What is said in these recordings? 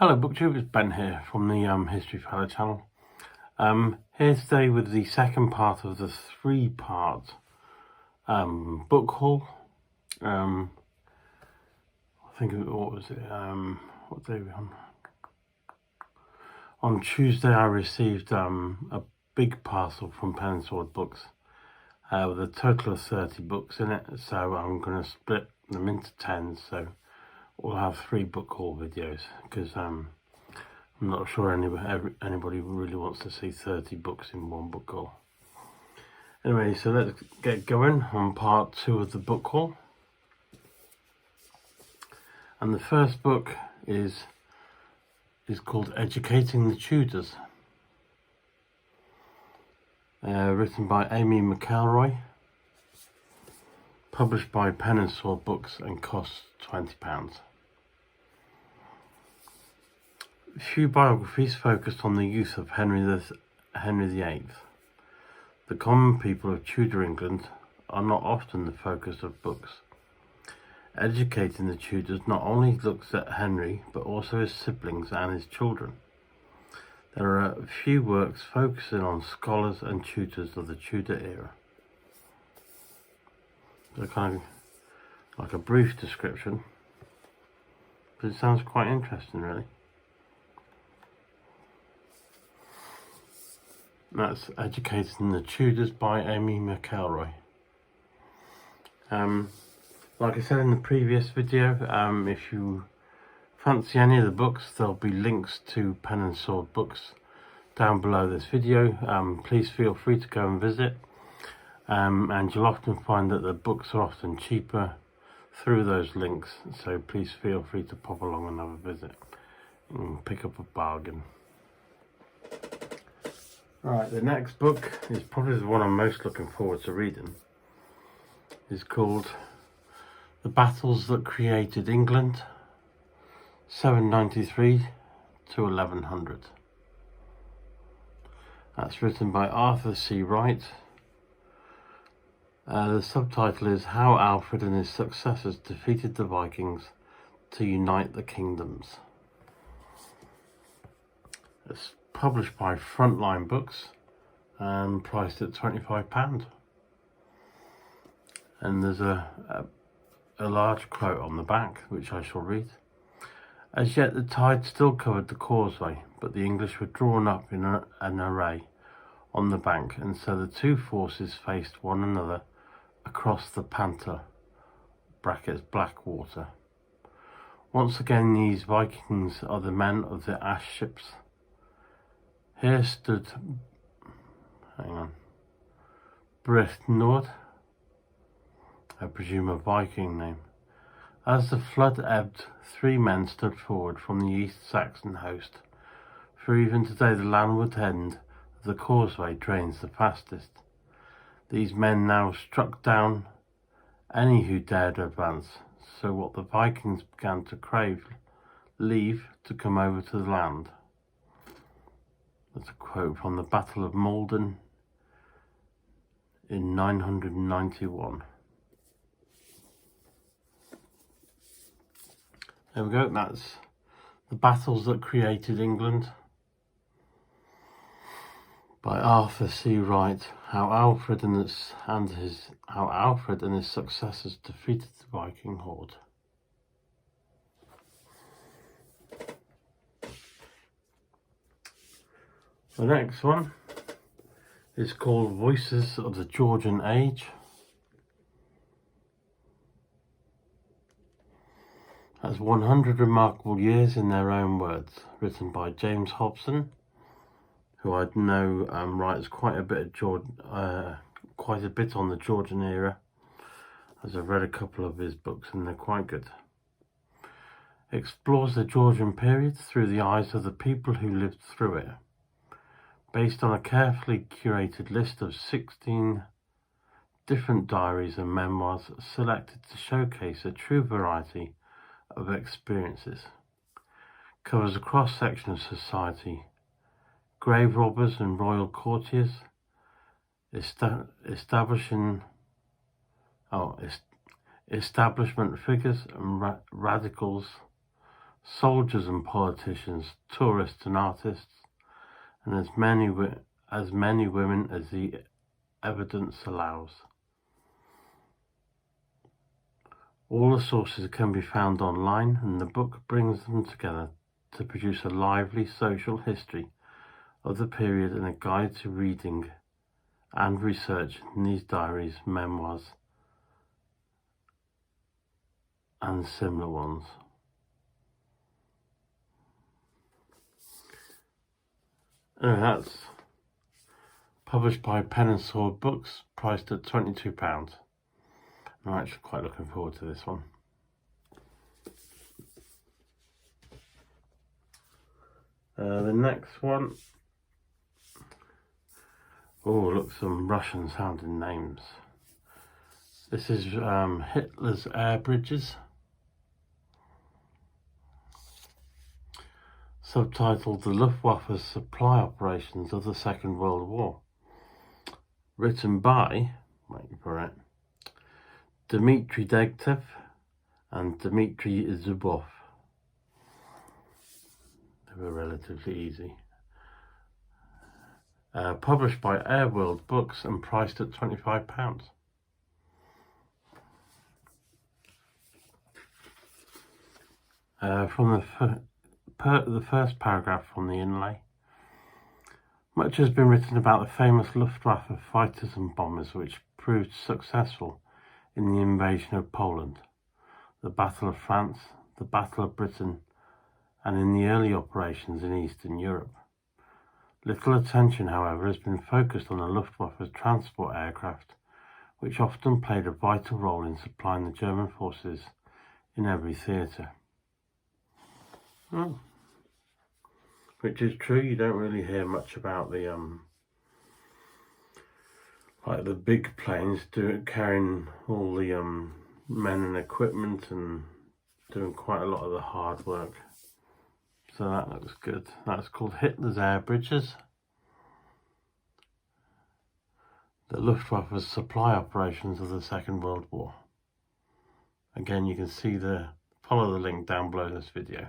Hello BookTube, it's Ben here from the History Fella channel. Here today with the second part of the three-part book haul. I think, what was it, what day are we on? On Tuesday I received a big parcel from Pen and Sword Books with a total of 30 books in it, so I'm going to split them into 10, so we'll have 3 book haul videos, because I'm not sure anybody really wants to see 30 books in one book haul. Anyway, so let's get going on part 2 of the book haul. And the first book is called Educating the Tutors, written by Amy McElroy, published by Pen and Sword Books, and costs £20. Few biographies focused on the youth of Henry VIII. The common people of Tudor England are not often the focus of books. Educating the Tudors not only looks at Henry, but also his siblings and his children. There are a few works focusing on scholars and tutors of the Tudor era. They're kind of like a brief description, but it sounds quite interesting, really. That's Educating the Tudors by Amy McElroy. Like I said in the previous video, if you fancy any of the books, there'll be links to Pen and Sword Books down below this video. Please feel free to go and visit, and you'll often find that the books are often cheaper through those links, so please feel free to pop along and have a visit and pick up a bargain. Right, the next book is probably the one I'm most looking forward to reading. It's called The Battles That Created England, 793 to 1100. That's written by Arthur C. Wright. The subtitle is How Alfred and His Successors Defeated the Vikings to Unite the Kingdoms. It's published by Frontline Books and priced at £25. And there's a large quote on the back, which I shall read. As yet the tide still covered the causeway, but the English were drawn up in an array on the bank, and so the two forces faced one another across the Panther (Blackwater). Once again these Vikings are the men of the ash ships. Here stood, Brythnord, I presume a Viking name. As the flood ebbed, 3 men stood forward from the East Saxon host, for even today the landward end of the causeway drains the fastest. These men now struck down any who dared advance, so what the Vikings began to crave leave to come over to the land. That's a quote from the Battle of Maldon in 991. There we go, that's The Battles That Created England by Arthur C. Wright. How Alfred and his successors defeated the Viking horde. The next one is called Voices of the Georgian Age. That's 100 Remarkable Years in Their Own Words, written by James Hobson, who I know writes quite a bit on the Georgian era, as I've read a couple of his books and they're quite good. Explores the Georgian period through the eyes of the people who lived through it, based on a carefully curated list of 16 different diaries and memoirs selected to showcase a true variety of experiences. Covers a cross-section of society, grave robbers and royal courtiers, establishment figures and radicals, soldiers and politicians, tourists and artists, and as many women as the evidence allows. All the sources can be found online, and the book brings them together to produce a lively social history of the period and a guide to reading and research in these diaries, memoirs, and similar ones. And that's published by Pen and Sword Books, priced at £22. I'm actually quite looking forward to this one. The next one. Oh, look, some Russian sounding names. This is Hitler's Air Bridges, subtitled The Luftwaffe's Supply Operations of the Second World War. Written by, wait for it, Dmitry Degtev and Dmitry Zubov. They were relatively easy. Published by Airworld Books and priced at £25. From the first paragraph from the inlay. Much has been written about the famous Luftwaffe fighters and bombers which proved successful in the invasion of Poland, the Battle of France, the Battle of Britain, and in the early operations in Eastern Europe. Little attention, however, has been focused on the Luftwaffe's transport aircraft, which often played a vital role in supplying the German forces in every theatre. Which is true. You don't really hear much about the like the big planes carrying all the men and equipment and doing quite a lot of the hard work. So that looks good. That's called Hitler's Air Bridges. The Luftwaffe's supply operations of the Second World War. Again, you can see follow the link down below this video.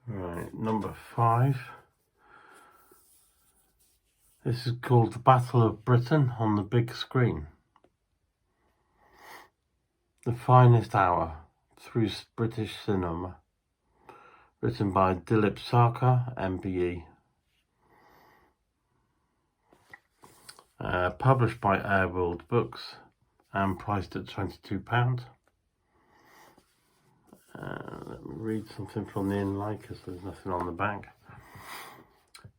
Right, number 5. This is called The Battle of Britain on the Big Screen. The Finest Hour Through British Cinema. Written by Dilip Sarkar, MBE. Published by Airworld Books and priced at £22. Let me read something from the inlay because there's nothing on the back.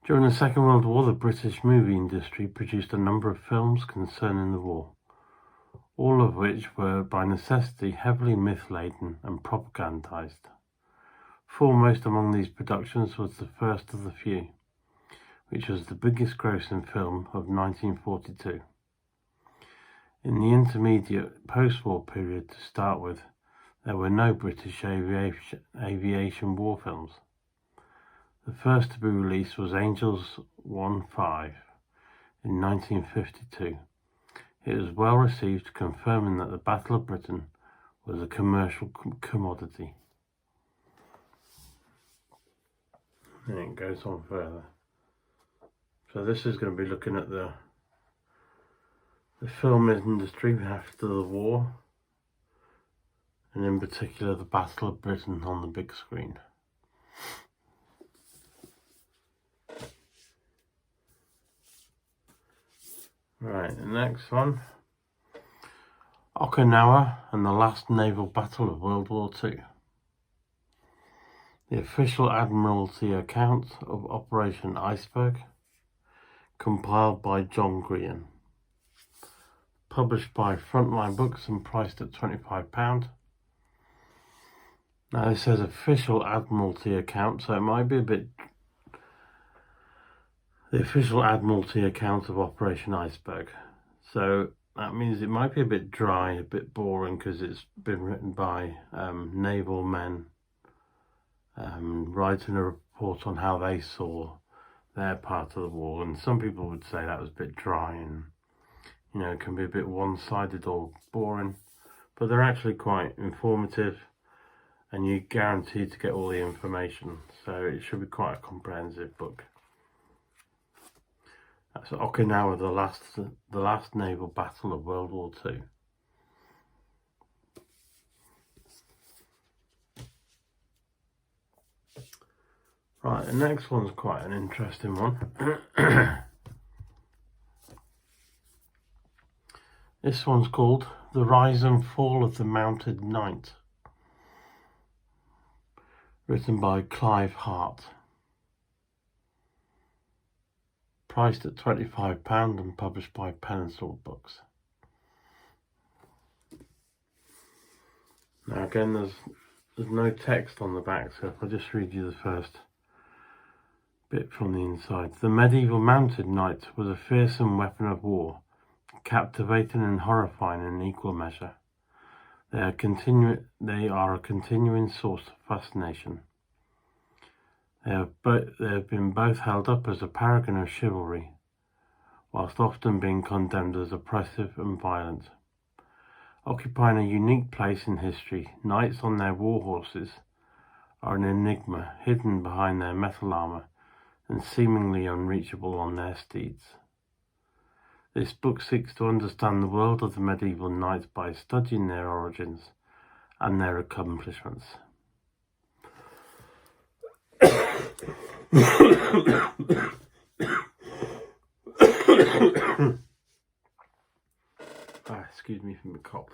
During the Second World War, the British movie industry produced a number of films concerning the war, all of which were by necessity heavily myth-laden and propagandized. Foremost among these productions was The First of the Few, which was the biggest grossing film of 1942. In the intermediate post-war period to start with, there were no British aviation war films. The first to be released was Angels 1-5 in 1952. It was well received, confirming that the Battle of Britain was a commercial commodity. And it goes on further. So this is going to be looking at the film industry after the war, and in particular the Battle of Britain on the big screen. Right, the next one. Okinawa and the Last Naval Battle of World War II. The official Admiralty account of Operation Iceberg, compiled by John Green. Published by Frontline Books and priced at £25. Now this says official Admiralty account, so it might be a bit... The official Admiralty account of Operation Iceberg. So that means it might be a bit dry, a bit boring, because it's been written by naval men writing a report on how they saw their part of the war. And some people would say that was a bit dry and, you know, can be a bit one-sided or boring, but they're actually quite informative, and you're guaranteed to get all the information, so it should be quite a comprehensive book. That's Okinawa, the last naval battle of World War II. Right, the next one's quite an interesting one. This one's called The Rise and Fall of the Mounted Knight, written by Clive Hart. Priced at £25 and published by Pen and Sword Books. Now again, there's no text on the back, so if I just read you the first bit from the inside. The medieval mounted knight was a fearsome weapon of war, captivating and horrifying in equal measure. They are a continuing source of fascination. They have been both held up as a paragon of chivalry, whilst often being condemned as oppressive and violent. Occupying a unique place in history, knights on their war horses are an enigma, hidden behind their metal armour and seemingly unreachable on their steeds. This book seeks to understand the world of the medieval knights by studying their origins and their accomplishments. Excuse me from the cough.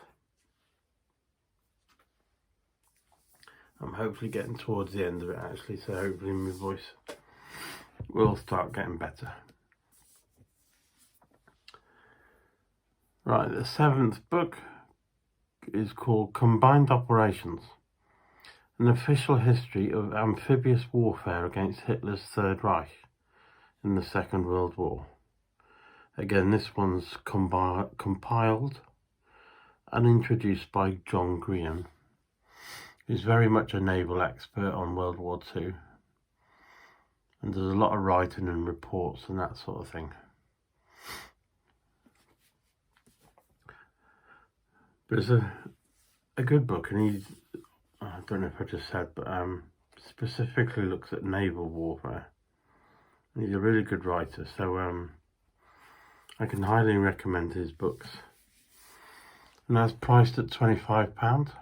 I'm hopefully getting towards the end of it actually, so hopefully my voice will start getting better. Right, the 7th book is called Combined Operations, an official history of amphibious warfare against Hitler's Third Reich in the Second World War. Again, this one's compiled and introduced by John Graham, who's very much a naval expert on World War II, and there's a lot of writing and reports and that sort of thing. But it's a good book, and I don't know if I just said, but specifically looks at naval warfare. And he's a really good writer, so I can highly recommend his books. And that's priced at £25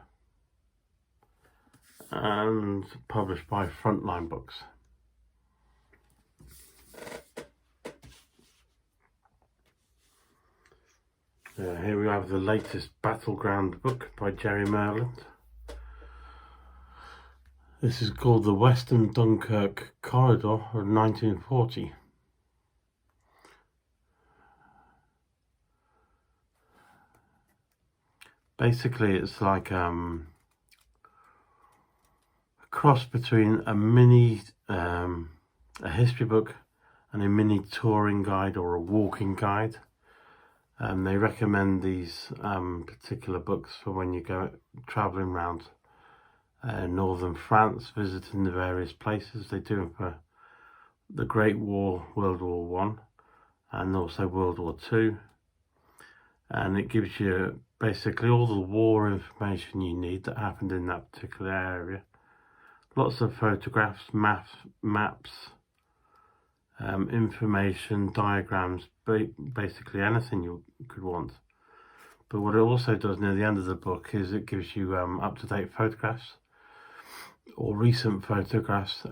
and published by Frontline Books. Here we have the latest Battleground book by Jerry Merland. This is called The Western Dunkirk Corridor of 1940. Basically, it's like a cross between a mini a history book and a mini touring guide or a walking guide. They recommend these particular books for when you go travelling around northern France, visiting the various places. They do them for the Great War, World War One, and also World War Two. And it gives you basically all the war information you need that happened in that particular area. Lots of photographs, maps, information, diagrams, basically anything you could want. But what it also does near the end of the book is it gives you up-to-date photographs or recent photographs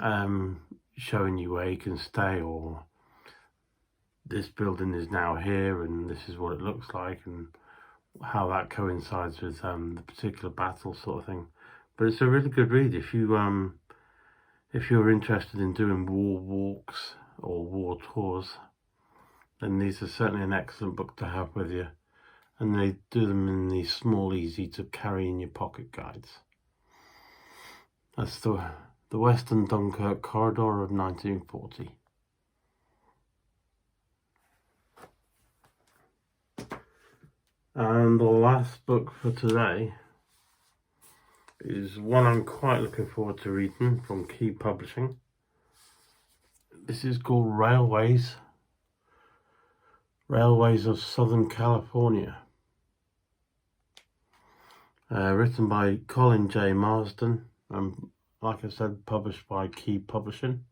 showing you where you can stay, or this building is now here and this is what it looks like, and how that coincides with the particular battle, sort of thing. But it's a really good read if you're interested in doing war walks or war tours. Then these are certainly an excellent book to have with you, and they do them in these small, easy to carry in your pocket guides. That's the Western Dunkirk Corridor of 1940. And the last book for today is one I'm quite looking forward to reading, from Key Publishing. This is called Railways Railways of Southern California. Written by Colin J. Marsden, and like I said, published by Key Publishing.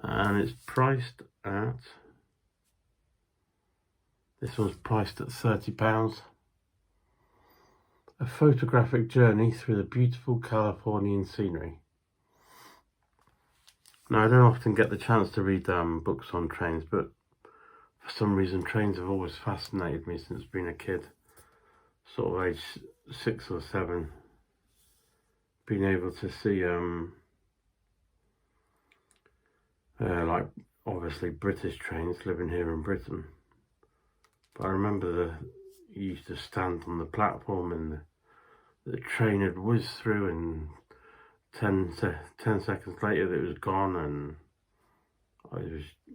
And it's priced at, this one's priced at £30. A photographic journey through the beautiful Californian scenery. Now, I don't often get the chance to read books on trains, but for some reason trains have always fascinated me since being a kid. Sort of age 6 or 7, being able to see like obviously British trains, living here in Britain. But I remember you used to stand on the platform and the train had whizzed through, and 10 seconds later it was gone, and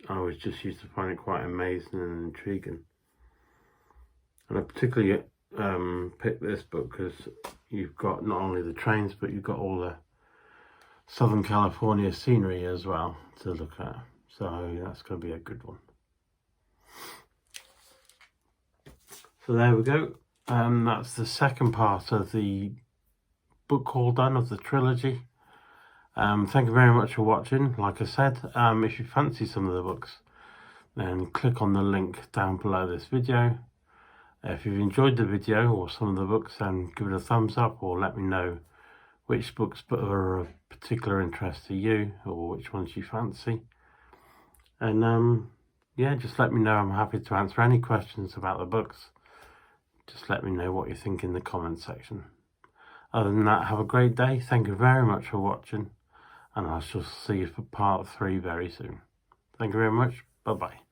I was just used to find it quite amazing and intriguing. And I particularly picked this book because you've got not only the trains, but you've got all the Southern California scenery as well to look at. So that's going to be a good one. So there we go. That's the second part of the book haul done of the trilogy. Thank you very much for watching. Like I said, if you fancy some of the books, then click on the link down below this video. If you've enjoyed the video or some of the books, then give it a thumbs up, or let me know which books are of particular interest to you, or which ones you fancy. And yeah, just let me know. I'm happy to answer any questions about the books. Just let me know what you think in the comment section. Other than that, have a great day. Thank you very much for watching, and I shall see you for part 3 very soon. Thank you very much. Bye bye.